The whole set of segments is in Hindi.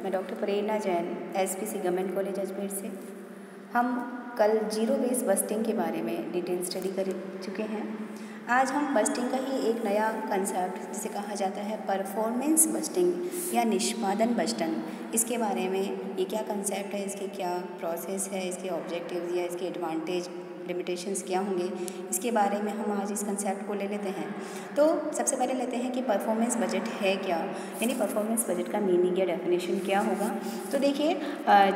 मैं doctor Prerna Jain SPC government college Ajmer से। हम कल जीरो बेस बस्टिंग के बारे में डिटेल स्टडी कर चुके हैं। आज हम बस्टिंग का ही एक नया कंसेप्ट जिसे कहा जाता है परफॉर्मेंस बस्टिंग या निष्पादन बस्टिंग, इसके बारे में ये क्या कंसेप्ट है, इसके क्या प्रोसेस है, इसके ऑब्जेक्टिव्स या इसके एडवांटेज लिमिटेशंस क्या होंगे, इसके बारे में हम आज इस कंसेप्ट को ले लेते हैं। तो सबसे पहले लेते हैं कि परफॉर्मेंस बजट है क्या, यानी परफॉर्मेंस बजट का मीनिंग या डेफिनेशन क्या होगा। तो देखिए,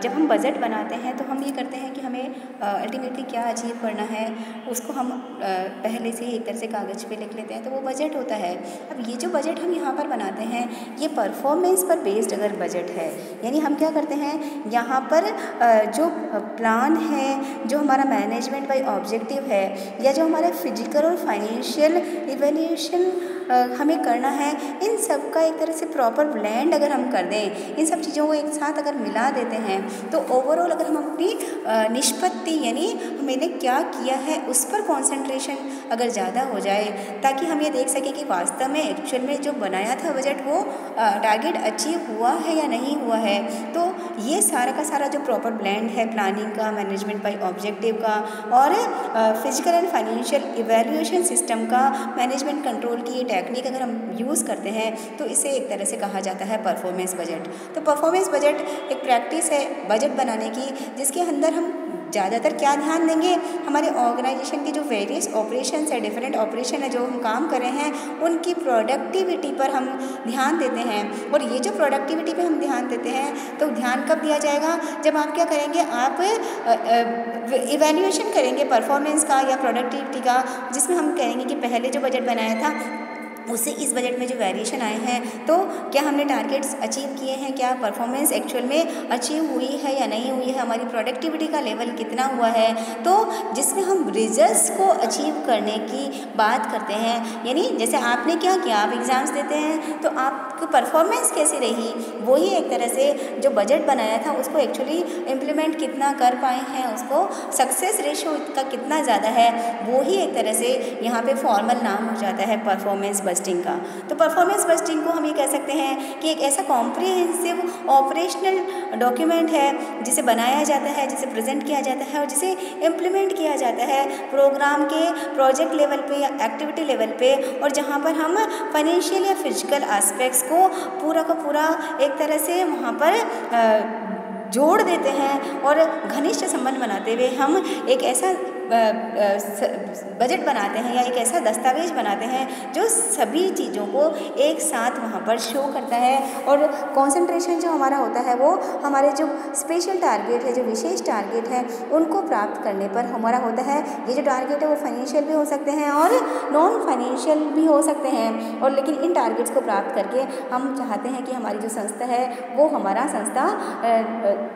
जब हम बजट बनाते हैं तो हम ये करते हैं कि हमें अल्टीमेटली क्या अचीव करना है, उसको हम पहले से ही एक तरह से कागज़ पे लिख लेते हैं, तो वो बजट होता है। अब ये जो बजट हम यहाँ पर बनाते हैं ये परफॉर्मेंस पर बेस्ड अगर बजट है, यानी हम क्या करते हैं यहाँ पर जो प्लान है, जो हमारा मैनेजमेंट बाय ऑब्जेक्टिव है, या जो हमारा फिजिकल और फाइनेंशियल इवैल्यूएशन हमें करना है, इन सब का एक तरह से प्रॉपर ब्लेंड अगर हम कर दें, इन सब चीज़ों को एक साथ अगर मिला देते हैं, तो ओवरऑल अगर हम अपनी निष्पत्ति यानी मैंने क्या किया है उस पर कॉन्सेंट्रेशन अगर ज़्यादा हो जाए, ताकि हम ये देख सकें कि वास्तव में एक्चुअल में जो बनाया था बजट वो टारगेट अचीव हुआ है या नहीं हुआ है। तो ये सारा का सारा जो प्रॉपर ब्लेंड है प्लानिंग का, मैनेजमेंट बाय ऑब्जेक्टिव का और physical and financial evaluation system का, मैनेजमेंट कंट्रोल की टेक्निक अगर हम यूज़ करते हैं तो इसे एक तरह से कहा जाता है परफॉर्मेंस बजट। तो परफॉर्मेंस बजट एक प्रैक्टिस है बजट बनाने की, जिसके अंदर हम ज़्यादातर क्या ध्यान देंगे, हमारे ऑर्गेनाइजेशन के जो वेरियस ऑपरेशंस है, डिफरेंट ऑपरेशन है जो हम काम कर रहे हैं, उनकी प्रोडक्टिविटी पर हम ध्यान देते हैं। और ये जो प्रोडक्टिविटी पे हम ध्यान देते हैं तो ध्यान कब दिया जाएगा, जब आप क्या करेंगे, आप इवैल्यूएशन करेंगे परफॉर्मेंस का या प्रोडक्टिविटी का, जिसमें हम कहेंगे कि पहले जो बजट बनाया था उससे इस बजट में जो वेरिएशन आए हैं, तो क्या हमने टारगेट्स अचीव किए हैं, क्या परफॉर्मेंस एक्चुअल में अचीव हुई है या नहीं हुई है, हमारी प्रोडक्टिविटी का लेवल कितना हुआ है। तो जिसमें हम रिजल्ट्स को अचीव करने की बात करते हैं, यानी जैसे आपने क्या किया, आप एग्ज़ाम्स देते हैं तो आपकी परफॉर्मेंस कैसी रही, वही एक तरह से जो बजट बनाया था उसको एक्चुअली इम्प्लीमेंट कितना कर पाए हैं, उसको सक्सेस रेशो का कितना ज़्यादा है, वो ही एक तरह से यहाँ पे फॉर्मल नाम हो जाता है परफॉर्मेंस बस्टिंग का। तो परफॉर्मेंस बस्टिंग को हम ये कह सकते हैं कि एक ऐसा कॉम्प्रिहेंसिव ऑपरेशनल डॉक्यूमेंट है जिसे बनाया जाता है, जिसे प्रेजेंट किया जाता है और जिसे इम्प्लीमेंट किया जाता है प्रोग्राम के प्रोजेक्ट लेवल पे या एक्टिविटी लेवल पे, और जहाँ पर हम फाइनेंशियल या फिजिकल एस्पेक्ट्स को पूरा का पूरा एक तरह से वहाँ पर जोड़ देते हैं और घनिष्ठ संबंध बनाते हुए हम एक ऐसा बजट बनाते हैं या एक ऐसा दस्तावेज बनाते हैं जो सभी चीज़ों को एक साथ वहाँ पर शो करता है। और कंसंट्रेशन जो हमारा होता है वो हमारे जो स्पेशल टारगेट है, जो विशेष टारगेट है, उनको प्राप्त करने पर हमारा होता है। ये जो टारगेट है वो फाइनेंशियल भी हो सकते हैं और नॉन फाइनेंशियल भी हो सकते हैं, और लेकिन इन टारगेट्स को प्राप्त करके हम चाहते हैं कि हमारी जो संस्था है वो हमारा संस्था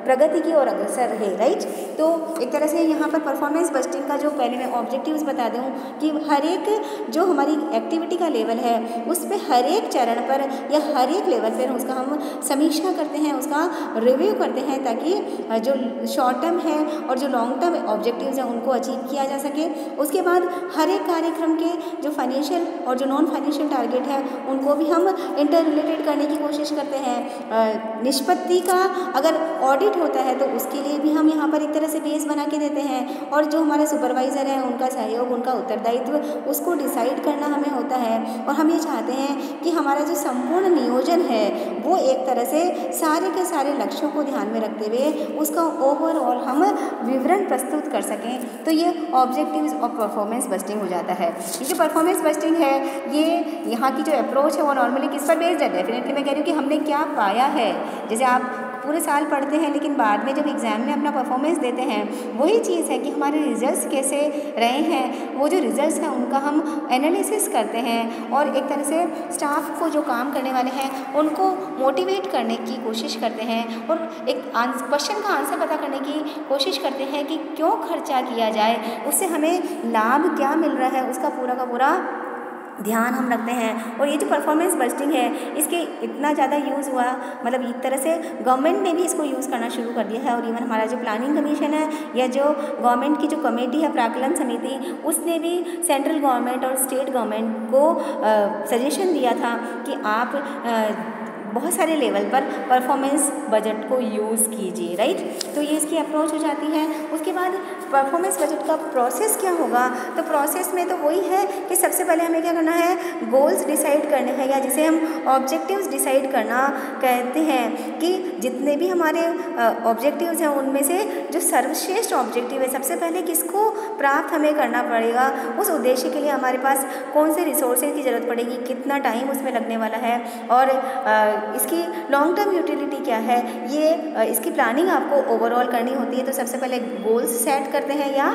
प्रगति की ओर अग्रसर रहे, राइट। तो एक तरह से यहाँ पर परफॉर्मेंस बस्टिंग का जो पहले मैं ऑब्जेक्टिव्स बता दूँ कि हर एक जो हमारी एक्टिविटी का लेवल है उस पर हर एक चरण पर या हर एक लेवल पर उसका हम समीक्षा करते हैं, उसका रिव्यू करते हैं, ताकि जो शॉर्ट टर्म है और जो लॉन्ग टर्म ऑब्जेक्टिव्स हैं उनको अचीव किया जा सके। उसके बाद हर एक कार्यक्रम के जो फाइनेंशियल और जो नॉन फाइनेंशियल टारगेट है उनको भी हम इंटर रिलेटेड करने की कोशिश करते हैं। निष्पत्ति का अगर ऑडिट होता है तो उसके लिए भी हम यहाँ पर एक तरह से बेस बना के देते हैं, और जो हमारे सुपरवाइज़र हैं उनका सहयोग, उनका उत्तरदायित्व, उसको डिसाइड करना हमें होता है। और हम ये चाहते हैं कि हमारा जो संपूर्ण नियोजन है वो एक तरह से सारे के सारे लक्ष्यों को ध्यान में रखते हुए उसका ओवरऑल हम विवरण प्रस्तुत कर सकें। तो ये ऑब्जेक्टिव्स ऑफ परफॉर्मेंस बस्टिंग हो जाता है। ये जो परफॉर्मेंस बस्टिंग है ये यहाँ की जो अप्रोच है वो नॉर्मली किस पर बेस्ड है, डेफिनेटली मैं कह रही हूँ कि हमने क्या पाया है। जैसे आप पूरे साल पढ़ते हैं लेकिन बाद में जब एग्ज़ाम में अपना परफॉर्मेंस देते हैं, वही चीज़ है कि हमारे रिजल्ट्स कैसे रहे हैं, वो जो रिजल्ट्स हैं उनका हम एनालिसिस करते हैं और एक तरह से स्टाफ को, जो काम करने वाले हैं, उनको मोटिवेट करने की कोशिश करते हैं और एक क्वेश्चन का आंसर पता करने की कोशिश करते हैं कि क्यों खर्चा किया जाए, उससे हमें लाभ क्या मिल रहा है, उसका पूरा का पूरा ध्यान हम रखते हैं। और ये जो परफॉर्मेंस बस्टिंग है इसके इतना ज़्यादा यूज़ हुआ, मतलब एक तरह से गवर्नमेंट ने भी इसको यूज़ करना शुरू कर दिया है, और इवन हमारा जो प्लानिंग कमीशन है या जो गवर्नमेंट की जो कमेटी है प्राक्कलन समिति, उसने भी सेंट्रल गवर्नमेंट और स्टेट गवर्नमेंट को सजेशन दिया था कि आप बहुत सारे लेवल पर परफॉर्मेंस बजट को यूज़ कीजिए, राइट। तो ये इसकी अप्रोच हो जाती है। उसके बाद परफॉर्मेंस बजट का प्रोसेस क्या होगा, तो प्रोसेस में तो वही है कि सबसे पहले हमें क्या करना है, गोल्स डिसाइड करने हैं, या जिसे हम ऑब्जेक्टिव्स डिसाइड करना कहते हैं कि जितने भी हमारे ऑब्जेक्टिव्स हैं उनमें से जो सर्वश्रेष्ठ ऑब्जेक्टिव है, सबसे पहले किसको प्राप्त हमें करना पड़ेगा, उस उद्देश्य के लिए हमारे पास कौन से रिसोर्सेज की ज़रूरत पड़ेगी, कितना टाइम उसमें लगने वाला है, और इसकी लॉन्ग टर्म यूटिलिटी क्या है, ये इसकी प्लानिंग आपको ओवरऑल करनी होती है। तो सबसे पहले गोल्स सेट करते हैं या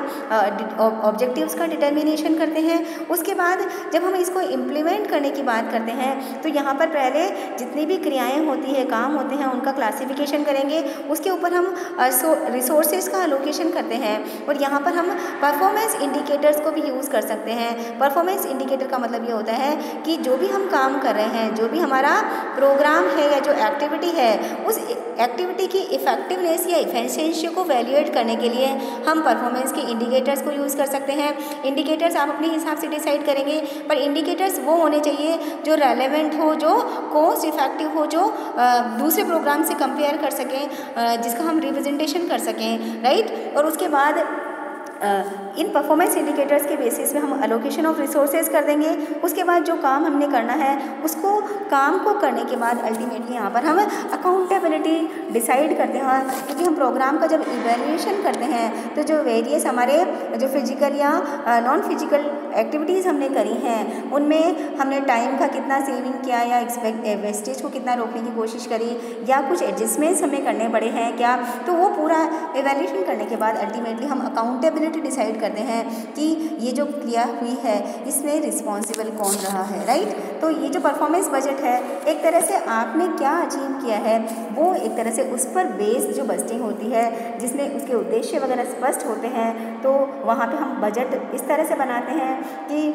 ऑब्जेक्टिव्स का डिटर्मिनेशन करते हैं। उसके बाद जब हम इसको इम्प्लीमेंट करने की बात करते हैं तो यहाँ पर पहले जितनी भी क्रियाएं होती है, काम होते हैं, उनका क्लासिफिकेशन करेंगे। उसके ऊपर हम रिसोर्सेज का एलोकेशन करते हैं, और यहाँ पर हम परफॉर्मेंस इंडिकेटर्स को भी यूज़ कर सकते हैं। परफॉर्मेंस इंडिकेटर का मतलब ये होता है कि जो भी हम काम कर रहे हैं, जो भी हमारा प्रोग्राम है या जो एक्टिविटी है, उस एक्टिविटी की इफेक्टिवनेस या इफिशिएंसी को वैल्यूएट करने के लिए हम परफॉर्मेंस के इंडिकेटर्स को यूज़ कर सकते हैं। इंडिकेटर्स आप अपने हिसाब से डिसाइड करेंगे, पर इंडिकेटर्स वो होने चाहिए जो रेलेवेंट हो, जो कॉस्ट इफेक्टिव हो, जो दूसरे प्रोग्राम से कंपेयर कर सकें, जिसका हम रिप्रेजेंटेशन कर सकें, राइट। और उसके बाद इन परफॉर्मेंस इंडिकेटर्स के बेसिस पे हम एलोकेशन ऑफ रिसोर्सेज कर देंगे। उसके बाद जो काम हमने करना है उसको काम को करने के बाद अल्टीमेटली यहाँ पर हम अकाउंटेबिलिटी डिसाइड करते हैं, क्योंकि हम प्रोग्राम का जब इवैल्यूएशन करते हैं तो जो वेरियस हमारे जो फिजिकल या नॉन फिजिकल एक्टिविटीज़ हमने करी हैं उनमें हमने टाइम का कितना सेविंग किया या वेस्टेज को कितना रोकने की कोशिश करी, या कुछ एडजस्टमेंट्स हमें करने पड़े हैं क्या, तो वो पूरा इवैल्यूएशन करने के बाद अल्टीमेटली हम अकाउंटेबिलिटी डिसाइड करते हैं कि ये जो क्रिया हुई है इसमें रिस्पॉन्सिबल कौन रहा है, राइट। तो ये जो परफॉर्मेंस बजट है, एक तरह से आपने क्या अचीव किया है वो एक तरह से उस पर बेस्ड जो बजटिंग होती है, जिसमें उसके उद्देश्य वगैरह स्पष्ट होते हैं, तो वहाँ पे हम बजट इस तरह से बनाते हैं कि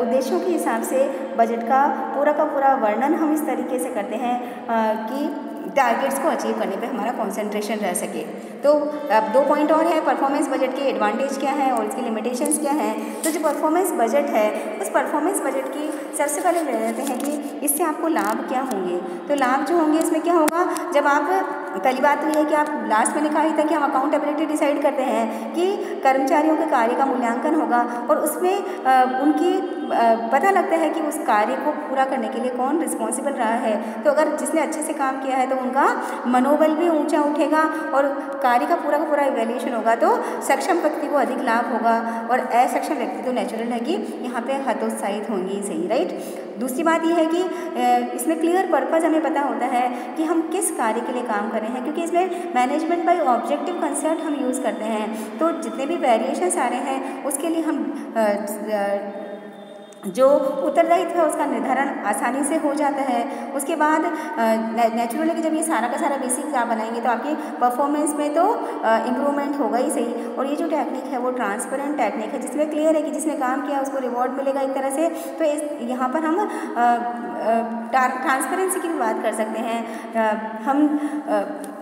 उद्देश्यों के हिसाब से बजट का पूरा वर्णन हम इस तरीके से करते हैं कि टारगेट्स को अचीव करने पे हमारा कंसंट्रेशन रह सके। तो अब 2 पॉइंट और है, परफॉर्मेंस बजट के एडवांटेज क्या है और इसकी लिमिटेशंस क्या हैं। तो जो परफॉर्मेंस बजट है, उस परफॉर्मेंस बजट की सबसे पहले ले लेते हैं कि इससे आपको लाभ क्या होंगे। तो लाभ जो होंगे इसमें क्या होगा, जब आप पहली बात तो ये है कि आप लास्ट मैंने कहा ही था कि हम अकाउंटेबिलिटी डिसाइड करते हैं कि कर्मचारियों के कार्य का मूल्यांकन होगा और उसमें उनकी पता लगता है कि उस कार्य को पूरा करने के लिए कौन रिस्पॉन्सिबल रहा है। तो अगर जिसने अच्छे से काम किया है तो उनका मनोबल भी ऊंचा उठेगा और कार्य का पूरा इवैल्यूएशन होगा तो सक्षम व्यक्ति को अधिक लाभ होगा और असक्षम व्यक्ति तो नेचुरल है कि यहाँ पे हतोत्साहित होंगी, सही, राइट। दूसरी बात यह है कि इसमें क्लियर पर्पज़ हमें पता होता है कि हम किस कार्य के लिए काम कर रहे हैं, क्योंकि इसमें मैनेजमेंट बाय ऑब्जेक्टिव कंसेप्ट हम यूज़ करते हैं। तो जितने भी वेरिएशंस आ रहे हैं उसके लिए हम जो उत्तरदायित्व है उसका निर्धारण आसानी से हो जाता है। उसके बाद नेचुरली कि जब ये सारा का सारा बेसिक्स आप बनाएंगे तो आपकी परफॉर्मेंस में तो इम्प्रूवमेंट होगा ही सही। और ये जो टेक्निक है वो ट्रांसपेरेंट टेक्निक है, जिसमें क्लियर है कि जिसने काम किया उसको रिवॉर्ड मिलेगा एक तरह से। तो यहाँ पर हम ट्रांसपेरेंसी की भी बात कर सकते हैं। हम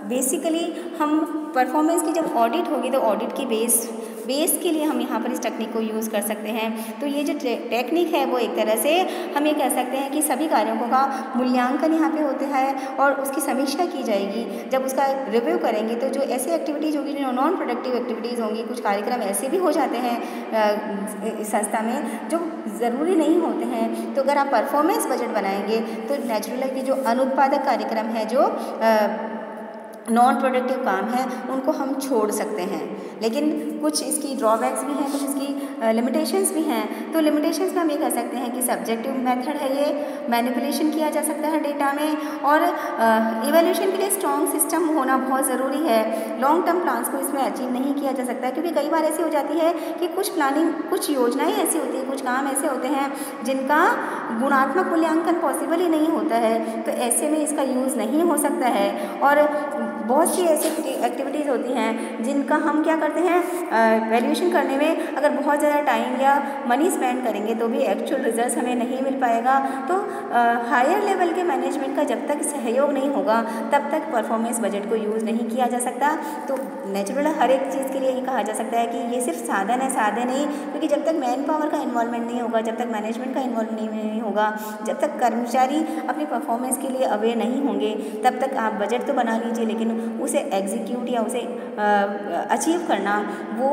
बेसिकली हम परफॉर्मेंस की जब ऑडिट होगी तो ऑडिट की बेस के लिए हम यहाँ पर इस टेक्निक को यूज़ कर सकते हैं। तो ये जो टेक्निक है वो एक तरह से हम ये कह सकते हैं कि सभी कार्यों का मूल्यांकन यहाँ पे होता है और उसकी समीक्षा की जाएगी। जब उसका रिव्यू करेंगे तो जो ऐसी एक्टिविटीज़ होगी जो नॉन प्रोडक्टिव एक्टिविटीज़ होंगी, कुछ कार्यक्रम ऐसे भी हो जाते हैं संस्था में जो ज़रूरी नहीं होते हैं। तो अगर आप परफॉर्मेंस बजट बनाएंगे तो नेचुरली कि जो अनुत्पादक कार्यक्रम है, जो नॉन प्रोडक्टिव काम है, उनको हम छोड़ सकते हैं। लेकिन कुछ इसकी ड्रॉबैक्स भी हैं, कुछ इसकी लिमिटेशंस भी हैं। तो लिमिटेशंस में हम ये कह सकते हैं कि सब्जेक्टिव मेथड है, ये मैनिपुलेशन किया जा सकता है डेटा में, और इवैल्यूएशन के लिए स्ट्रॉन्ग सिस्टम होना बहुत ज़रूरी है। लॉन्ग टर्म प्लान्स को इसमें अचीव नहीं किया जा सकता, क्योंकि कई बार ऐसी हो जाती है कि कुछ योजनाएँ ऐसी होती हैं, कुछ काम ऐसे होते हैं जिनका गुणात्मक मूल्यांकन पॉसिबल ही नहीं होता है। तो ऐसे में इसका यूज़ नहीं हो सकता है। और बहुत सी ऐसी एक्टिविटीज़ होती हैं जिनका हम क्या करते हैं, वैल्यूएशन करने में अगर बहुत ज़्यादा टाइम या मनी स्पेंड करेंगे तो भी एक्चुअल रिजल्ट हमें नहीं मिल पाएगा। तो हायर लेवल के मैनेजमेंट का जब तक सहयोग नहीं होगा तब तक परफॉर्मेंस बजट को यूज़ नहीं किया जा सकता। तो नेचुरल हर एक चीज़ के लिए ये कहा जा सकता है कि ये सिर्फ साधन है, साधन नहीं, क्योंकि जब तक मैन पावर का इन्वॉल्वमेंट नहीं होगा, जब तक मैनेजमेंट का इन्वॉल्वमेंट नहीं होगा, जब तक कर्मचारी अपनी परफॉर्मेंस के लिए अवेयर नहीं होंगे, तब तक आप बजट तो बना लीजिए लेकिन उसे एग्जीक्यूट या उसे अचीव करना वो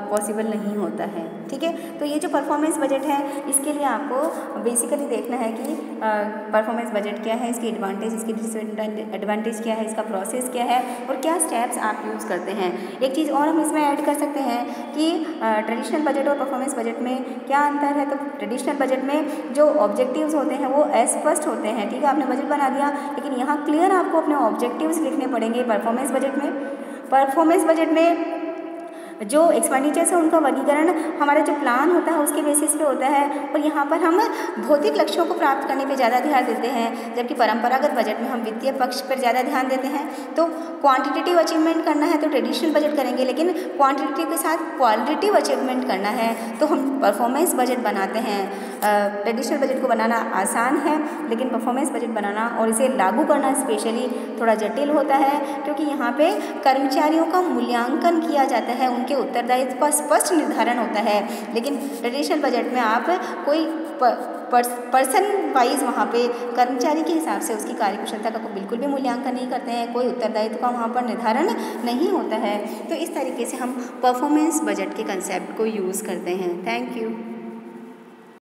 पॉसिबल नहीं होता है। ठीक है, तो ये जो परफॉर्मेंस बजट है इसके लिए आपको बेसिकली देखना है कि परफॉर्मेंस बजट क्या है, इसकी एडवांटेज, इसकी डिसएडवांटेज क्या है, इसका प्रोसेस क्या है और क्या स्टेप्स आप यूज़ करते हैं। एक चीज़ और हम इसमें ऐड कर सकते हैं कि ट्रेडिशनल बजट और परफॉर्मेंस बजट में क्या अंतर है। तो ट्रेडिशनल बजट में जो ऑब्जेक्टिव्स होते हैं वो अस्पष्ट होते हैं। ठीक है, आपने बजट बना दिया लेकिन यहाँ क्लियर आपको अपने ऑब्जेक्टिव्स लिखने पड़ेंगे। परफॉर्मेंस बजट में जो एक्सपेंडिचर्स है उनका वर्गीकरण हमारा जो प्लान होता है उसके बेसिस पे होता है और यहाँ पर हम भौतिक लक्ष्यों को प्राप्त करने पे ज़्यादा ध्यान देते हैं, जबकि परंपरागत बजट में हम वित्तीय पक्ष पर ज़्यादा ध्यान देते हैं। तो क्वांटिटेटिव अचीवमेंट करना है तो ट्रेडिशनल बजट करेंगे, लेकिन क्वांटिटेटिव के साथ क्वालिटेटिव अचीवमेंट करना है तो हम परफॉर्मेंस बजट बनाते हैं। ट्रेडिशनल बजट को बनाना आसान है लेकिन परफॉर्मेंस बजट बनाना और इसे लागू करना स्पेशली थोड़ा जटिल होता है, क्योंकि यहाँ पे कर्मचारियों का मूल्यांकन किया जाता है, उनके उत्तरदायित्व का स्पष्ट निर्धारण होता है। लेकिन ट्रेडिशनल बजट में आप कोई पर्सन वाइज वहाँ पे कर्मचारी के हिसाब से उसकी कार्यकुशलता का बिल्कुल भी मूल्यांकन नहीं करते हैं, कोई उत्तरदायित्व का वहाँ पर निर्धारण नहीं होता है। तो इस तरीके से हम परफॉर्मेंस बजट के कंसेप्ट को यूज़ करते हैं। Thank you.